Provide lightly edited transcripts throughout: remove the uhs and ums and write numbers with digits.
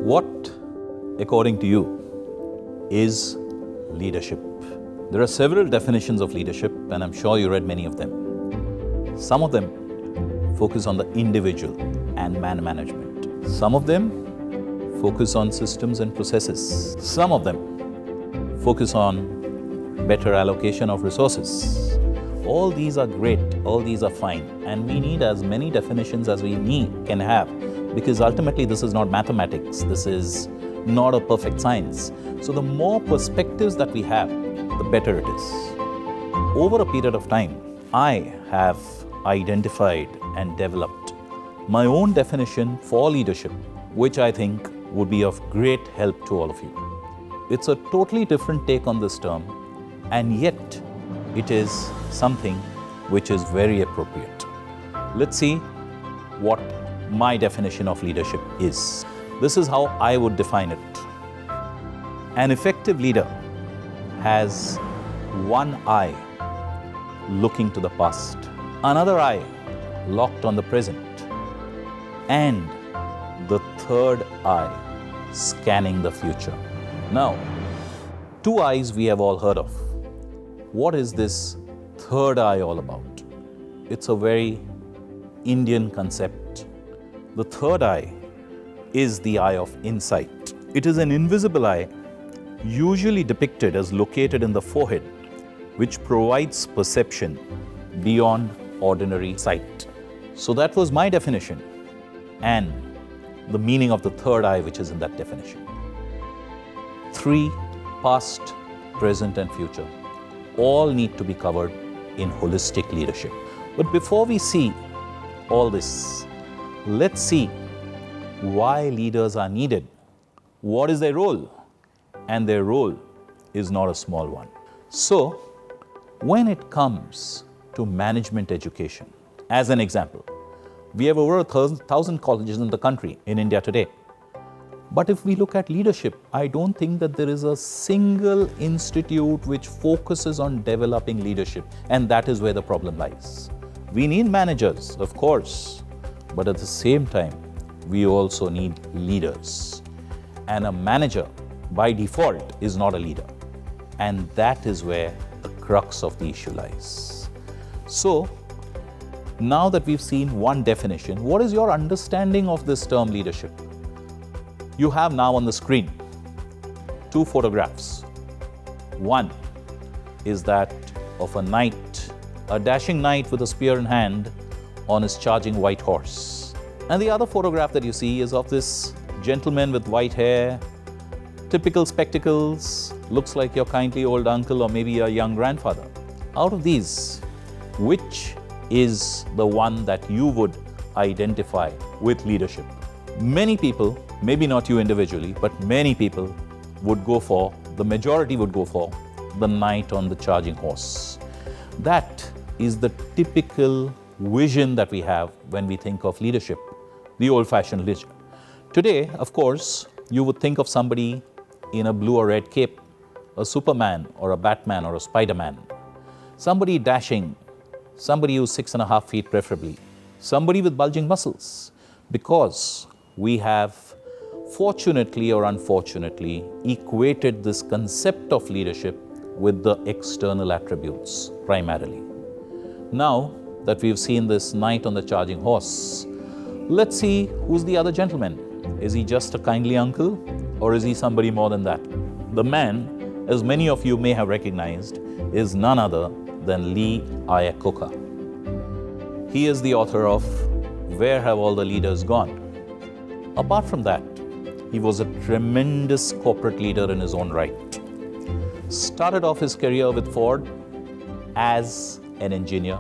What, according to you, is leadership? There are several definitions of leadership, and I'm sure you read many of them. Some of them focus on the individual and man management. Some of them focus on systems and processes. Some of them focus on better allocation of resources. All these are great, all these are fine, and we need as many definitions as we can have, because ultimately this is not mathematics, this is not a perfect science. So the more perspectives that we have, the better it is. Over a period of time, I have identified and developed my own definition for leadership, which I think would be of great help to all of you. It's a totally different take on this term, and yet it is something which is very appropriate. Let's see what my definition of leadership is. This is how I would define it. An effective leader has one eye looking to the past, another eye locked on the present, and the third eye scanning the future. Now, two eyes we have all heard of. What is this third eye all about? It's a very Indian concept. The third eye is the eye of insight. It is an invisible eye, usually depicted as located in the forehead, which provides perception beyond ordinary sight. So that was my definition, and the meaning of the third eye which is in that definition. 3, past, present, and future, all need to be covered in holistic leadership. But before we see all this, let's see why leaders are needed. What is their role? And their role is not a small one. So, when it comes to management education, as an example, we have over 1,000 colleges in the country, in India today. But if we look at leadership, I don't think that there is a single institute which focuses on developing leadership, and that is where the problem lies. We need managers, of course, but at the same time, we also need leaders. And a manager, by default, is not a leader. And that is where the crux of the issue lies. So, now that we've seen one definition, what is your understanding of this term leadership? You have now on the screen 2 photographs. One is that of a knight, a dashing knight with a spear in hand on his charging white horse. And the other photograph that you see is of this gentleman with white hair, typical spectacles, looks like your kindly old uncle or maybe a young grandfather. Out of these, which is the one that you would identify with leadership? Many people, maybe not you individually, but many people would go for, the majority would go for, the knight on the charging horse. That is the typical vision that we have when we think of leadership, the old-fashioned leadership. Today, of course, you would think of somebody in a blue or red cape, a Superman or a Batman or a Spider-Man, somebody dashing, somebody who's 6.5 feet preferably, somebody with bulging muscles, because we have, fortunately or unfortunately, equated this concept of leadership with the external attributes primarily. Now that we've seen this knight on the charging horse, let's see who's the other gentleman. Is he just a kindly uncle, or is he somebody more than that? The man, as many of you may have recognized, is none other than Lee Iacocca. He is the author of Where Have All the Leaders Gone? Apart from that, he was a tremendous corporate leader in his own right. Started off his career with Ford as an engineer,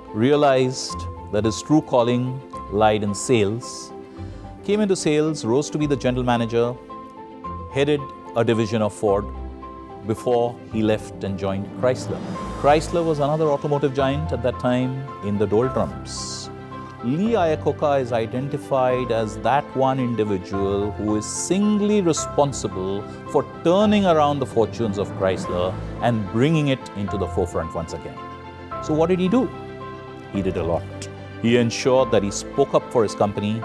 realized that his true calling lied in sales, came into sales, rose to be the general manager, headed a division of Ford before he left and joined Chrysler. Chrysler was another automotive giant at that time in the doldrums. Lee Iacocca is identified as that one individual who is singly responsible for turning around the fortunes of Chrysler and bringing it into the forefront once again. So what did he do? He did a lot. He ensured that he spoke up for his company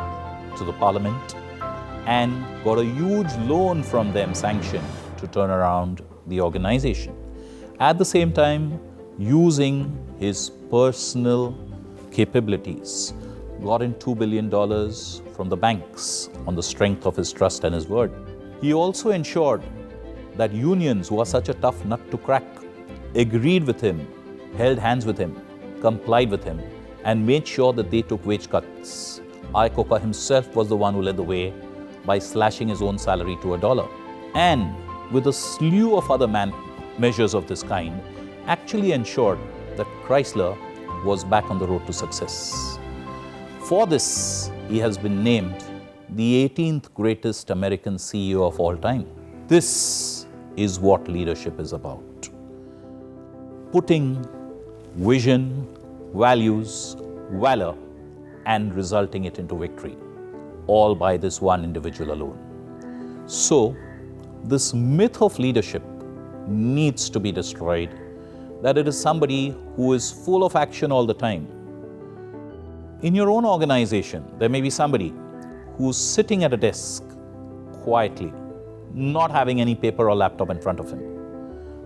to the parliament. and got a huge loan from them sanctioned to turn around the organization. At the same time, using his personal capabilities, got in $2 billion from the banks on the strength of his trust and his word. He also ensured that unions, who are such a tough nut to crack, agreed with him, held hands with him, complied with him, and made sure that they took wage cuts. Iacocca himself was the one who led the way by slashing his own salary to $1. And with a slew of other measures of this kind, actually ensured that Chrysler was back on the road to success. For this, he has been named the 18th greatest American CEO of all time. This is what leadership is about. Putting vision, values, valor, and resulting it into victory, all by this one individual alone. So, this myth of leadership needs to be destroyed, that it is somebody who is full of action all the time. In your own organization, there may be somebody who's sitting at a desk quietly, not having any paper or laptop in front of him.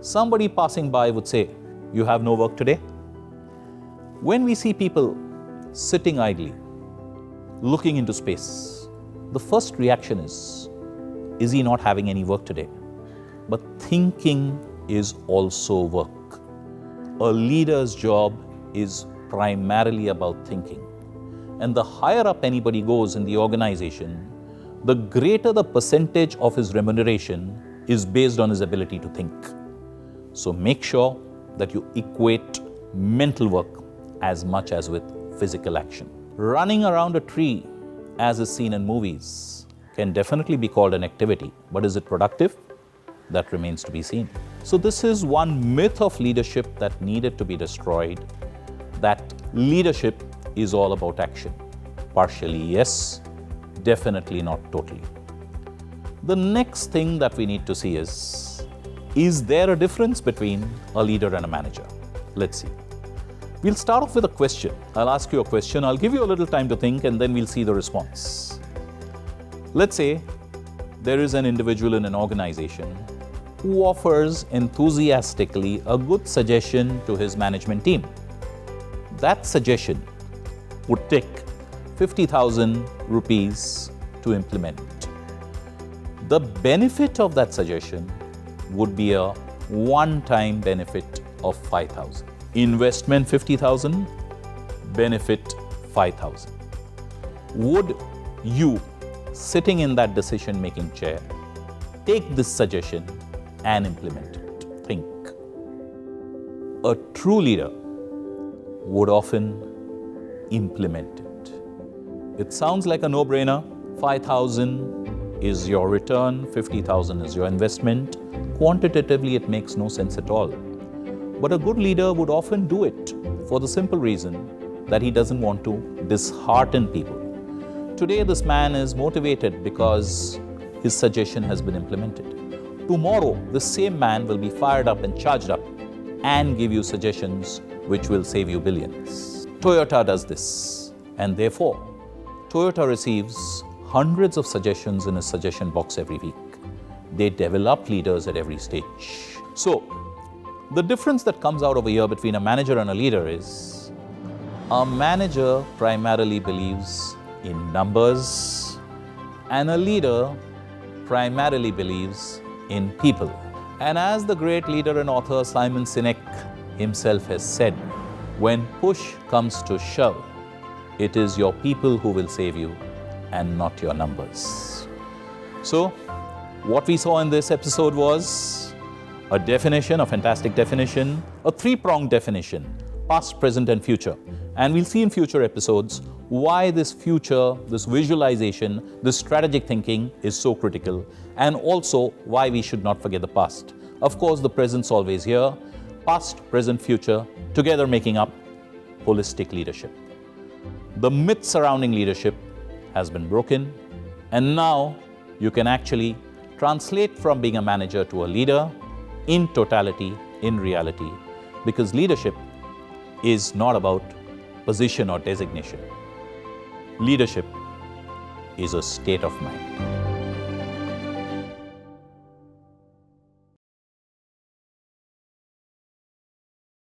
Somebody passing by would say, "You have no work today?" When we see people sitting idly, looking into space, the first reaction is he not having any work today? But thinking is also work. A leader's job is primarily about thinking. And the higher up anybody goes in the organization, the greater the percentage of his remuneration is based on his ability to think. So make sure that you equate mental work as much as with physical action. Running around a tree, as is seen in movies, can definitely be called an activity, but is it productive? That remains to be seen. So this is one myth of leadership that needed to be destroyed, that leadership is all about action. Partially yes, definitely not totally. The next thing that we need to see is there a difference between a leader and a manager? Let's see. We'll start off with a question. I'll ask you a question, I'll give you a little time to think, and then we'll see the response. Let's say there is an individual in an organization who offers enthusiastically a good suggestion to his management team. That suggestion would take 50,000 rupees to implement. The benefit of that suggestion would be a one-time benefit of 5,000. Investment 50,000, benefit 5,000. Would you, sitting in that decision-making chair, take this suggestion and implement it? Think. A true leader would often implement it. It sounds like a no-brainer. 5,000 is your return, 50,000 is your investment. Quantitatively, it makes no sense at all. But a good leader would often do it for the simple reason that he doesn't want to dishearten people. Today, this man is motivated because his suggestion has been implemented. Tomorrow, the same man will be fired up and charged up and give you suggestions which will save you billions. Toyota does this, and therefore, Toyota receives hundreds of suggestions in a suggestion box every week. They develop leaders at every stage. So, the difference that comes out over here between a manager and a leader is a manager primarily believes in numbers, and a leader primarily believes in people. And as the great leader and author Simon Sinek himself has said, when push comes to shove, it is your people who will save you and not your numbers. So, what we saw in this episode was a definition, a fantastic definition, a three-pronged definition, past, present, and future. And we'll see in future episodes why this future, this visualization, this strategic thinking is so critical, and also why we should not forget the past. Of course, the present's always here. Past, present, future, together making up holistic leadership. The myth surrounding leadership has been broken, and now you can actually translate from being a manager to a leader in totality, in reality, because leadership is not about position or designation. Leadership is a state of mind.